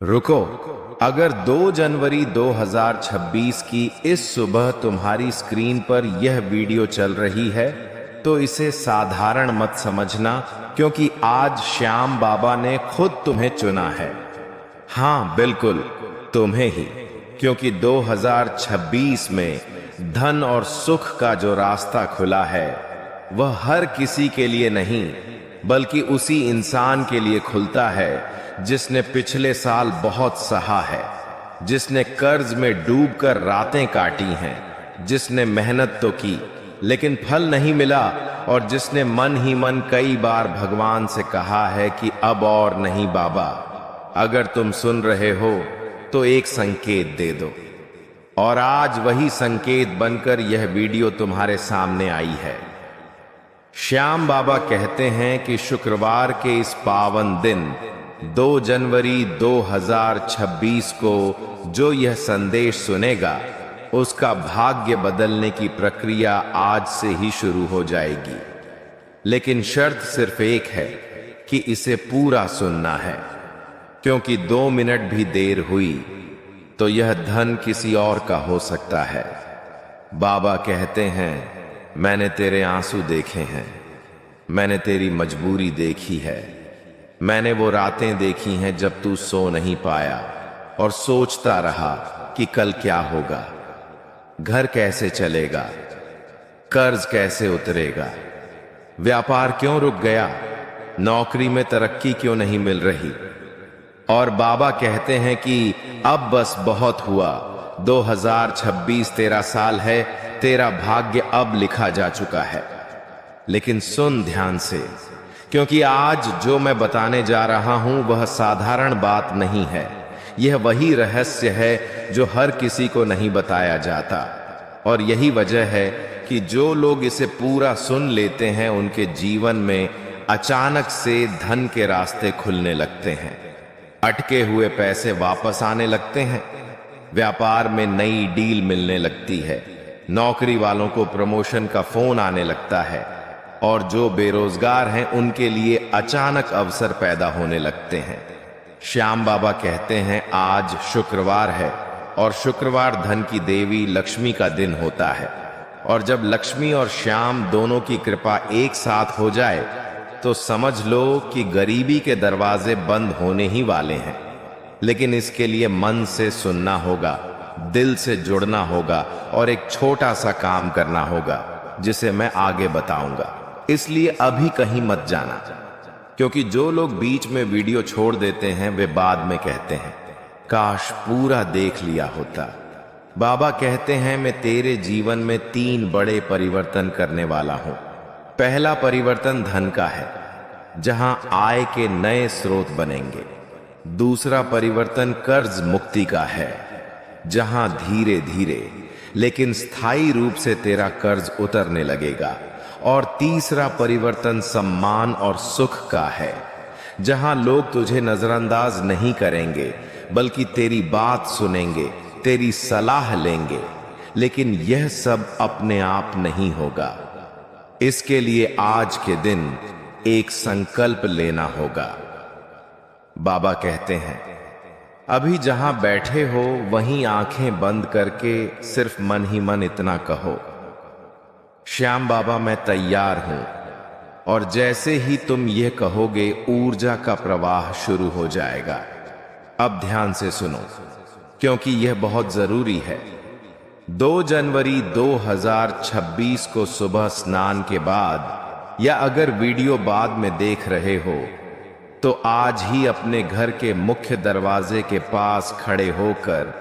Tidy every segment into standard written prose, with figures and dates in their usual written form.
रुको। अगर 2 जनवरी 2026 की इस सुबह तुम्हारी स्क्रीन पर यह वीडियो चल रही है तो इसे साधारण मत समझना, क्योंकि आज श्याम बाबा ने खुद तुम्हें चुना है। हाँ, बिल्कुल तुम्हें ही, क्योंकि 2026 में धन और सुख का जो रास्ता खुला है वह हर किसी के लिए नहीं, बल्कि उसी इंसान के लिए खुलता है जिसने पिछले साल बहुत सहा है, जिसने कर्ज में डूबकर रातें काटी हैं, जिसने मेहनत तो की लेकिन फल नहीं मिला, और जिसने मन ही मन कई बार भगवान से कहा है कि अब और नहीं बाबा। अगर तुम सुन रहे हो तो एक संकेत दे दो, और आज वही संकेत बनकर यह वीडियो तुम्हारे सामने आई है। श्याम बाबा कहते हैं कि शुक्रवार के इस पावन दिन 2 जनवरी 2026 को जो यह संदेश सुनेगा उसका भाग्य बदलने की प्रक्रिया आज से ही शुरू हो जाएगी। लेकिन शर्त सिर्फ एक है कि इसे पूरा सुनना है, क्योंकि 2 मिनट भी देर हुई तो यह धन किसी और का हो सकता है। बाबा कहते हैं, मैंने तेरे आंसू देखे हैं, मैंने तेरी मजबूरी देखी है, मैंने वो रातें देखी हैं जब तू सो नहीं पाया और सोचता रहा कि कल क्या होगा, घर कैसे चलेगा, कर्ज कैसे उतरेगा, व्यापार क्यों रुक गया, नौकरी में तरक्की क्यों नहीं मिल रही। और बाबा कहते हैं कि अब बस बहुत हुआ, 2026 तेरा साल है, तेरा भाग्य अब लिखा जा चुका है। लेकिन सुन ध्यान से, क्योंकि आज जो मैं बताने जा रहा हूं वह साधारण बात नहीं है। यह वही रहस्य है जो हर किसी को नहीं बताया जाता, और यही वजह है कि जो लोग इसे पूरा सुन लेते हैं उनके जीवन में अचानक से धन के रास्ते खुलने लगते हैं, अटके हुए पैसे वापस आने लगते हैं, व्यापार में नई डील मिलने लगती है, नौकरी वालों को प्रमोशन का फोन आने लगता है, और जो बेरोजगार हैं उनके लिए अचानक अवसर पैदा होने लगते हैं। श्याम बाबा कहते हैं आज शुक्रवार है, और शुक्रवार धन की देवी लक्ष्मी का दिन होता है, और जब लक्ष्मी और श्याम दोनों की कृपा एक साथ हो जाए तो समझ लो कि गरीबी के दरवाजे बंद होने ही वाले हैं। लेकिन इसके लिए मन से सुनना होगा, दिल से जुड़ना होगा, और एक छोटा सा काम करना होगा जिसे मैं आगे बताऊंगा। इसलिए अभी कहीं मत जाना, क्योंकि जो लोग बीच में वीडियो छोड़ देते हैं वे बाद में कहते हैं काश पूरा देख लिया होता। बाबा कहते हैं मैं तेरे जीवन में 3 बड़े परिवर्तन करने वाला हूं। पहला परिवर्तन धन का है, जहां आय के नए स्रोत बनेंगे। दूसरा परिवर्तन कर्ज मुक्ति का है, जहां धीरे धीरे लेकिन स्थायी रूप से तेरा कर्ज उतरने लगेगा। और तीसरा परिवर्तन सम्मान और सुख का है, जहां लोग तुझे नजरअंदाज नहीं करेंगे बल्कि तेरी बात सुनेंगे, तेरी सलाह लेंगे। लेकिन यह सब अपने आप नहीं होगा, इसके लिए आज के दिन एक संकल्प लेना होगा। बाबा कहते हैं अभी जहां बैठे हो वहीं आंखें बंद करके सिर्फ मन ही मन इतना कहो, श्याम बाबा मैं तैयार हूं। और जैसे ही तुम यह कहोगे ऊर्जा का प्रवाह शुरू हो जाएगा। अब ध्यान से सुनो, क्योंकि यह बहुत जरूरी है। 2 जनवरी 2026 को सुबह स्नान के बाद, या अगर वीडियो बाद में देख रहे हो तो आज ही अपने घर के मुख्य दरवाजे के पास खड़े होकर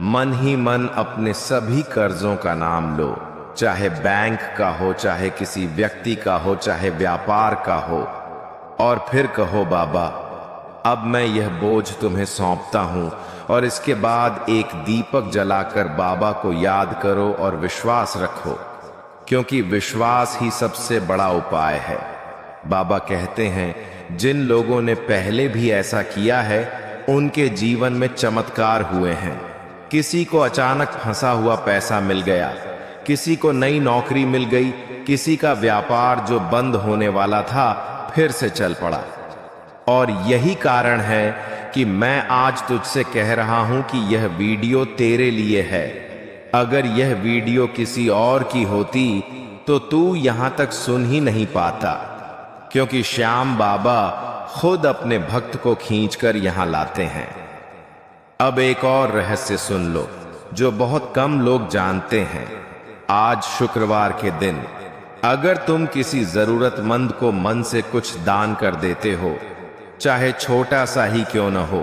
मन ही मन अपने सभी कर्जों का नाम लो, चाहे बैंक का हो, चाहे किसी व्यक्ति का हो, चाहे व्यापार का हो, और फिर कहो बाबा अब मैं यह बोझ तुम्हें सौंपता हूं। और इसके बाद एक दीपक जलाकर बाबा को याद करो और विश्वास रखो, क्योंकि विश्वास ही सबसे बड़ा उपाय है। बाबा कहते हैं जिन लोगों ने पहले भी ऐसा किया है उनके जीवन में चमत्कार हुए हैं। किसी को अचानक फंसा हुआ पैसा मिल गया, किसी को नई नौकरी मिल गई, किसी का व्यापार जो बंद होने वाला था फिर से चल पड़ा। और यही कारण है कि मैं आज तुझसे कह रहा हूं कि यह वीडियो तेरे लिए है। अगर यह वीडियो किसी और की होती तो तू यहां तक सुन ही नहीं पाता, क्योंकि श्याम बाबा खुद अपने भक्त को खींचकर यहां लाते हैं। अब एक और रहस्य सुन लो जो बहुत कम लोग जानते हैं। आज शुक्रवार के दिन अगर तुम किसी जरूरतमंद को मन से कुछ दान कर देते हो, चाहे छोटा सा ही क्यों न हो,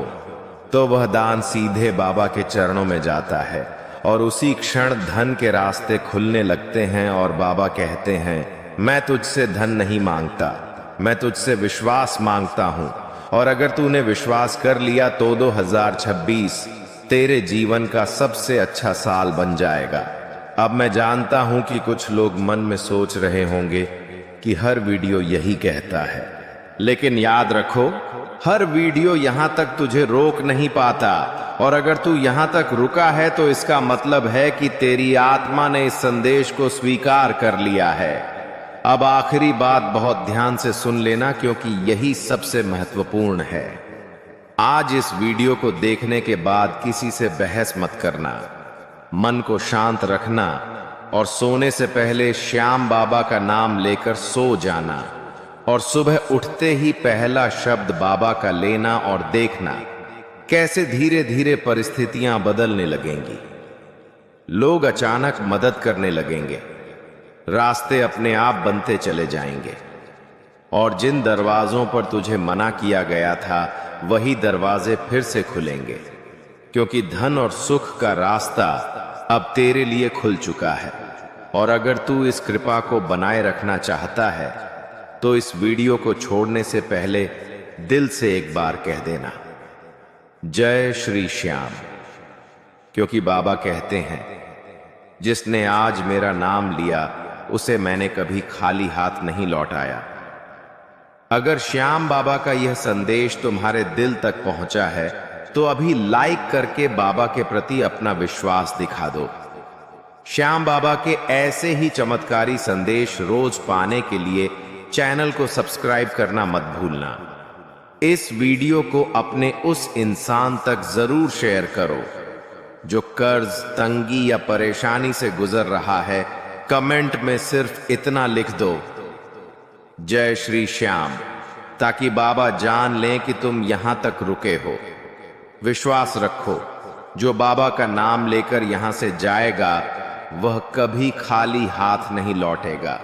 तो वह दान सीधे बाबा के चरणों में जाता है और उसी क्षण धन के रास्ते खुलने लगते हैं। और बाबा कहते हैं, मैं तुझसे धन नहीं मांगता, मैं तुझसे विश्वास मांगता हूं। और अगर तूने विश्वास कर लिया तो 2026 तेरे जीवन का सबसे अच्छा साल बन जाएगा। अब मैं जानता हूं कि कुछ लोग मन में सोच रहे होंगे कि हर वीडियो यही कहता है, लेकिन याद रखो, हर वीडियो यहां तक तुझे रोक नहीं पाता। और अगर तू यहां तक रुका है तो इसका मतलब है कि तेरी आत्मा ने इस संदेश को स्वीकार कर लिया है। अब आखिरी बात बहुत ध्यान से सुन लेना, क्योंकि यही सबसे महत्वपूर्ण है। आज इस वीडियो को देखने के बाद किसी से बहस मत करना, मन को शांत रखना और सोने से पहले श्याम बाबा का नाम लेकर सो जाना। और सुबह उठते ही पहला शब्द बाबा का लेना और देखना कैसे धीरे धीरे परिस्थितियां बदलने लगेंगी। लोग अचानक मदद करने लगेंगे, रास्ते अपने आप बनते चले जाएंगे, और जिन दरवाजों पर तुझे मना किया गया था वही दरवाजे फिर से खुलेंगे, क्योंकि धन और सुख का रास्ता अब तेरे लिए खुल चुका है। और अगर तू इस कृपा को बनाए रखना चाहता है तो इस वीडियो को छोड़ने से पहले दिल से एक बार कह देना, जय श्री श्याम। क्योंकि बाबा कहते हैं, जिसने आज मेरा नाम लिया उसे मैंने कभी खाली हाथ नहीं लौटाया। अगर श्याम बाबा का यह संदेश तुम्हारे दिल तक पहुंचा है तो अभी लाइक करके बाबा के प्रति अपना विश्वास दिखा दो। श्याम बाबा के ऐसे ही चमत्कारी संदेश रोज पाने के लिए चैनल को सब्सक्राइब करना मत भूलना। इस वीडियो को अपने उस इंसान तक जरूर शेयर करो जो कर्ज, तंगी या परेशानी से गुजर रहा है। कमेंट में सिर्फ इतना लिख दो, जय श्री श्याम, ताकि बाबा जान लें कि तुम यहां तक रुके हो। विश्वास रखो, जो बाबा का नाम लेकर यहां से जाएगा वह कभी खाली हाथ नहीं लौटेगा।